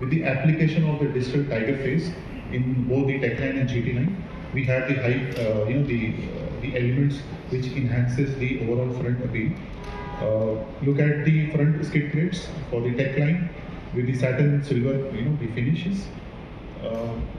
With the application of the digital tiger face in both the tech line and GT line, we have the high, the elements which enhances the overall front appeal. Look at the front skid plates for the tech line with the satin silver, the finishes.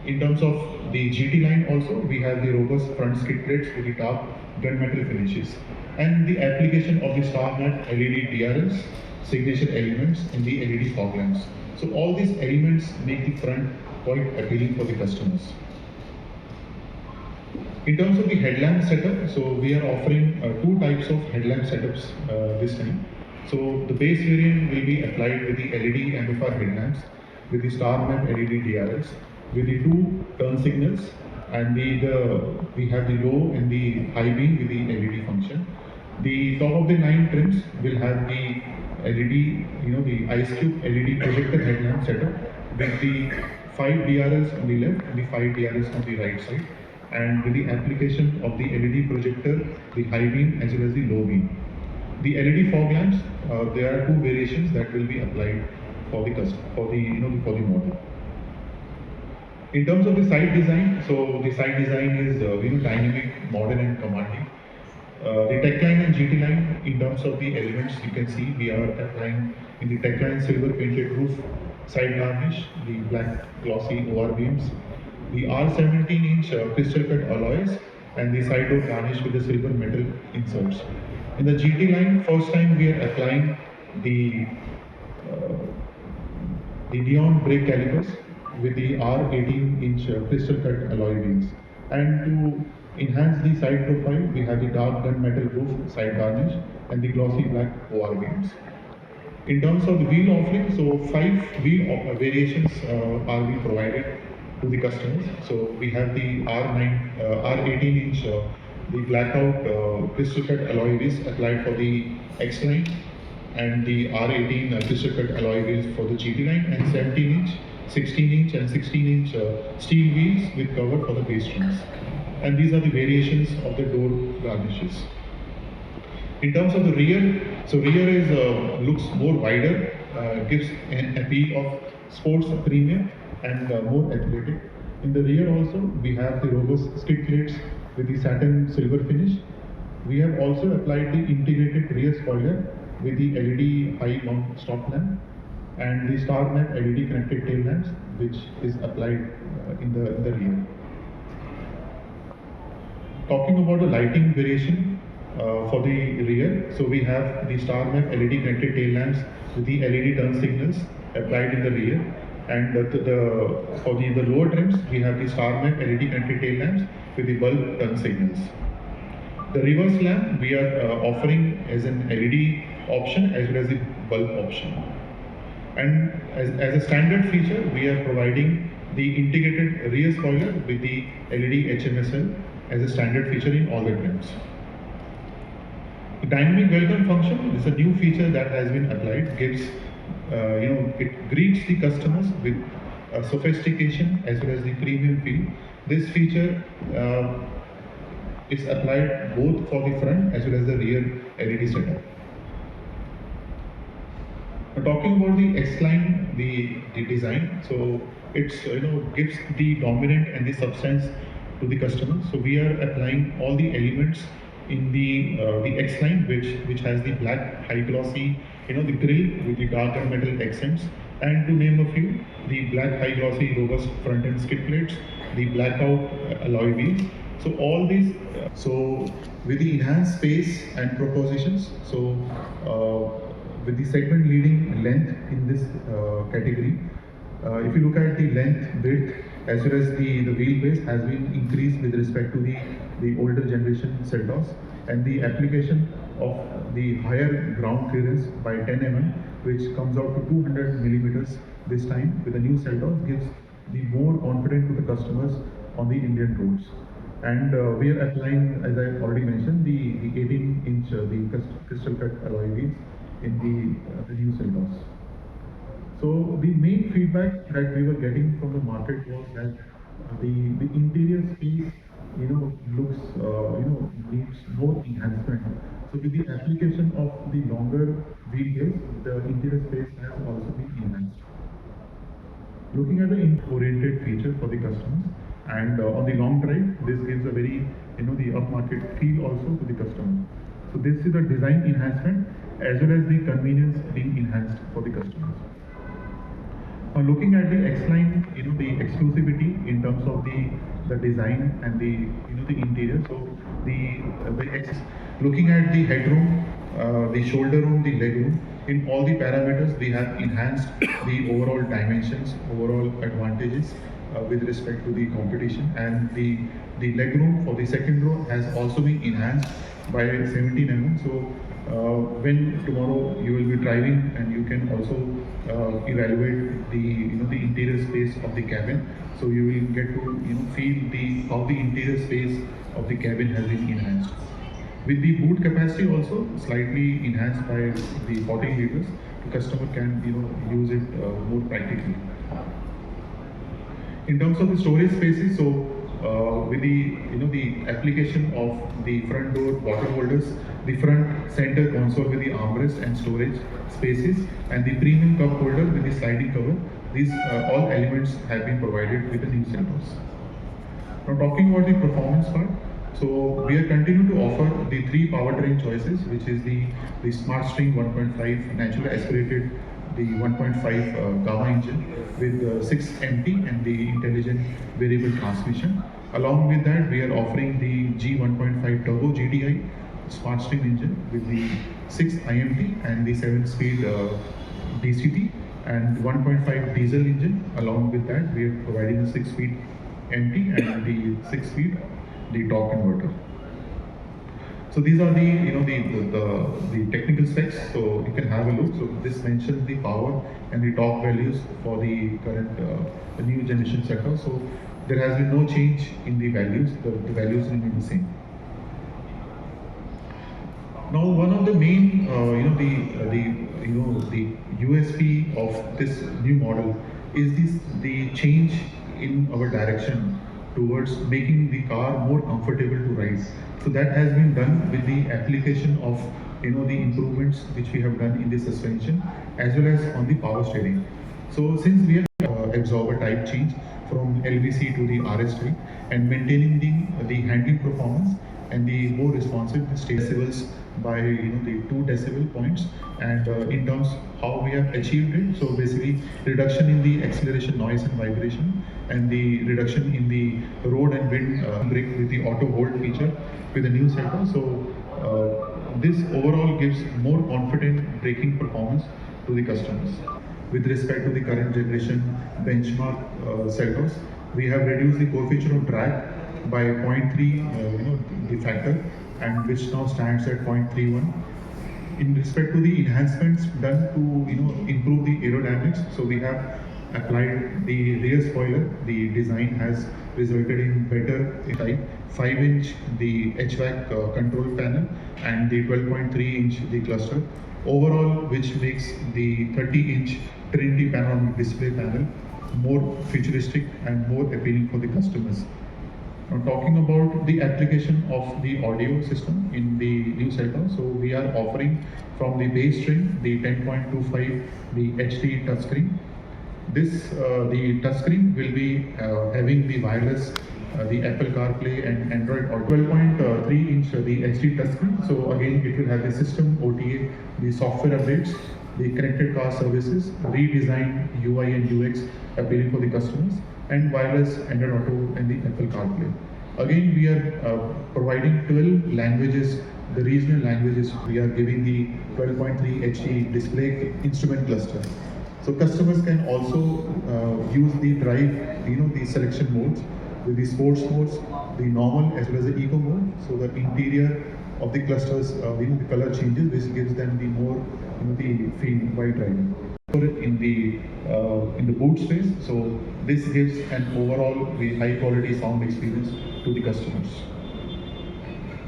In terms of the GT line also, we have the robust front skid plates with the dark gunmetal finishes and the application of the star matte LED DRLs, signature elements in the LED fog lamps. So all these elements make the front quite appealing for the customers. In terms of the headlamp setup, so we are offering two types of headlamp setups this time. So the base variant will be applied with the LED amplifier headlamps with the star map LED DRLs with the two turn signals and we have the low and the high beam with the LED function. The top of the line trims will have the LED, the ice cube LED projector headlamp setup with the 5 DRLs on the left and the 5 DRLs on the right side, and with the application of the LED projector, the high beam as well as the low beam. The LED fog lamps, there are two variations that will be applied for the model. In terms of the side design, so the side design is dynamic, modern and commanding. The tech line and GT line, in terms of the elements, you can see we are applying in the tech line silver painted roof side garnish, the black glossy OR beams, the R17-inch crystal cut alloys, and the side door garnish with the silver metal inserts. In the GT line, first time we are applying the neon brake calipers with the R18-inch crystal cut alloy wheels. And to enhance the side profile, we have the dark gunmetal roof side garnish and the glossy black OR beams. In terms of the wheel offering, so 5 wheel variations are being provided to the customers. So we have the R18-inch, the blackout crystal cut alloy wheels applied for the X line, and the R18 crystal cut alloy wheels for the GT line, and 17-inch, 16-inch and 16-inch steel wheels with cover for the base trims. And these are the variations of the door garnishes. In terms of the rear, so rear is looks more wider, gives an appeal of sports premium and more athletic. In the rear also, we have the robust skid plates with the satin silver finish. We have also applied the integrated rear spoiler with the LED high mount stop lamp and the star map LED connected tail lamps, which is applied in the rear. Talking about the lighting variation for the rear, so we have the star map LED connected tail lamps with the LED turn signals applied in the rear, and for the lower trims we have the star map LED connected tail lamps with the bulb turn signals. The reverse lamp we are offering as an LED option as well as the bulb option. And as a standard feature, we are providing the integrated rear spoiler with the LED HMSL as a standard feature in all the trims. The dynamic welcome function is a new feature that has been applied. It greets the customers with sophistication as well as the premium feel. This feature is applied both for the front as well as the rear LED setup. Now, talking about the X-line, the design, so it's gives the dominant and the substance to the customer. So we are applying all the elements in the X-line, which has the black high glossy, the grille with the dark and metal accents, and to name a few, the black high glossy robust front end skid plates, the blackout alloy wheels. So all these, so with the enhanced space and propositions, so with the segment leading length in this category, if you look at the length, width, as well as the wheelbase has been increased with respect to the older generation Seltos, and the application of the higher ground clearance by 10 mm, which comes out to 200 millimeters this time with the new Seltos, gives the more confidence to the customers on the Indian roads. And we are applying, as I already mentioned, the 18-inch the crystal cut alloy wheels in the new Seltos. So the main feedback that we were getting from the market was that the interior space, looks, needs more enhancement. So with the application of the longer wheelbase, the interior space has also been enhanced. Looking at the oriented feature for the customers, and on the long drive, this gives a very the upmarket feel also to the customer. So this is the design enhancement as well as the convenience being enhanced for the customers. Now looking at the X-Line, the exclusivity in terms of the design and the the interior. So the X, looking at the headroom, the shoulder room, the leg room, in all the parameters we have enhanced the overall dimensions, overall advantages with respect to the competition, and the leg room for the second row has also been enhanced by 17 mm. So when tomorrow you will be driving, and you can also evaluate the the interior space of the cabin, so you will get to feel how the interior space of the cabin has been enhanced. With the boot capacity also slightly enhanced by the 14 liters, the customer can use it more practically. In terms of the storage spaces, so with the application of the front door bottle holders, the front center console with the armrest and storage spaces, and the premium cup holder with the sliding cover, these all elements have been provided with the new Seltos. Now talking about the performance part, so we are continuing to offer the 3 powertrain choices, which is the Smart String 1.5 naturally aspirated, the 1.5 Gamma engine with 6 MT and the intelligent variable transmission. Along with that, we are offering the G 1.5 Turbo GDI Smart String engine with the 6 IMT and the 7-speed DCT, and 1.5 diesel engine. Along with that, we are providing a 6-speed MT and the 6-speed the torque converter. So these are the technical specs. So you can have a look. So this mentions the power and the torque values for the current the new generation Seltos. So there has been no change in the values. The values remain the same. Now, one of the main the USP of this new model is the change in our direction towards making the car more comfortable to ride. So that has been done with the application of the improvements which we have done in the suspension as well as on the power steering. So since we have absorber type change from LVC to the RS type, and maintaining the handling performance and the more responsive decibels by the 2 decibel points, and in terms how we have achieved it. So basically reduction in the acceleration noise and vibration, and the reduction in the road and wind brake with the auto hold feature with the new Seltos. So this overall gives more confident braking performance to the customers. With respect to the current generation benchmark Seltos, we have reduced the coefficient of drag by 0.3, the factor, and which now stands at 0.31. In respect to the enhancements done to improve the aerodynamics, so we have applied the rear spoiler. The design has resulted in better type 5-inch the HVAC control panel, and the 12.3-inch the cluster overall, which makes the 30-inch Trinity panoramic display panel more futuristic and more appealing for the customers. Now talking about the application of the audio system in the new Seltos, so we are offering from the base string the 10.25 the HD touchscreen. This the touchscreen will be having the wireless, the Apple CarPlay and Android Auto. 12.3-inch the HD touchscreen. So again, it will have the system OTA, the software updates, the connected car services, redesigned UI and UX appealing for the customers, and wireless Android Auto and the Apple CarPlay. Again, we are providing 12 languages, the regional languages. We are giving the 12.3 HD display instrument cluster. So customers can also use the drive, the selection modes with the sports modes, the normal as well as the eco mode. So the interior of the clusters, the color changes, which gives them the more, the feel while driving. In the boot space, so this gives an overall high quality sound experience to the customers.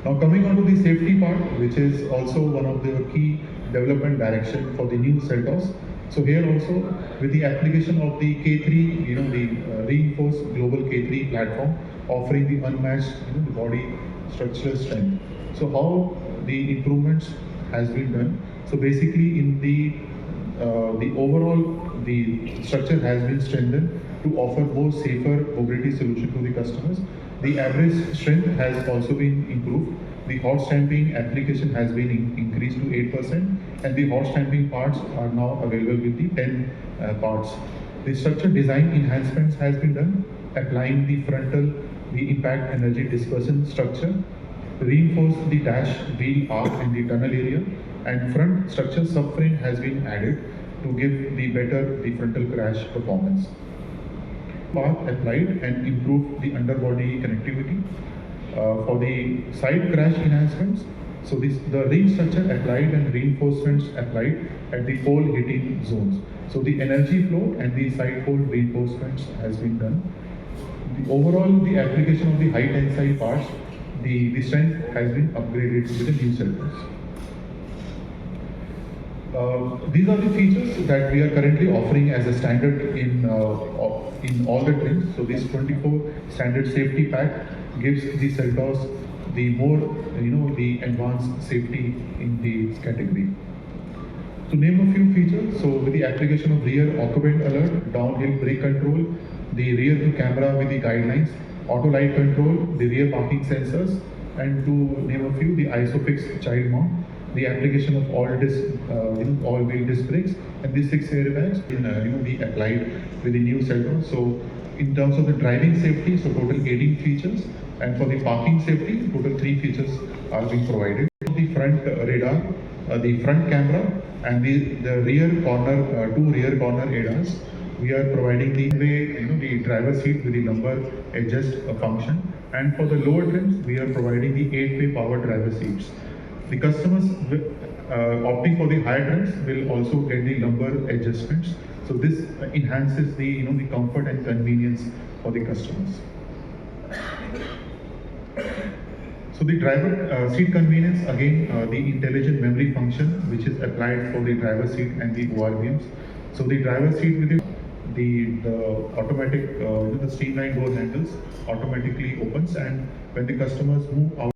Now coming on to the safety part, which is also one of the key development direction for the new Seltos. So here also, with the application of the K3, the reinforced global K3 platform, offering the unmatched the body structural strength. So how the improvements has been done. So basically in the overall the structure has been strengthened to offer more safer mobility solution to the customers. The average strength has also been improved. The hot stamping application has been increased to 8%, and the hot stamping parts are now available with the 10 parts. The structure design enhancements has been done, applying the frontal, the impact energy dispersion structure, reinforce the dash wheel arc in the tunnel area, and front structure subframe has been added to give the better the frontal crash performance. Path applied and improve the underbody connectivity. For the side crash enhancements, so the ring structure applied and reinforcements applied at the pole hitting zones. So the energy flow and the side pole reinforcements has been done. The application of the high tensile parts, the strength has been upgraded with the new Seltos. These are the features that we are currently offering as a standard in all the trims. So this 24 standard safety pack gives the Seltos the more the advanced safety in this category. To name a few features, so with the application of rear occupant alert, downhill brake control, the rear view camera with the guidelines, auto light control, the rear parking sensors, and to name a few, the ISOFIX child mount, the application of all-wheel disc brakes, and the 6 airbags be applied with the new Seltos. So in terms of the driving safety, so total 18 features, and for the parking safety, total 3 features are being provided. The front radar, the front camera, and the rear corner, 2 rear corner ADAS. We are providing the driver seat with the lumbar adjust function, and for the lower trims, we are providing the 8-way power driver seats. The customers opting for the higher trims will also get the lumbar adjustments. So this enhances the the comfort and convenience for the customers. So the driver seat convenience, again, the intelligent memory function which is applied for the driver seat and the ORVMs. So the driver seat with the automatic, the streamlined door handles automatically opens, and when the customers move out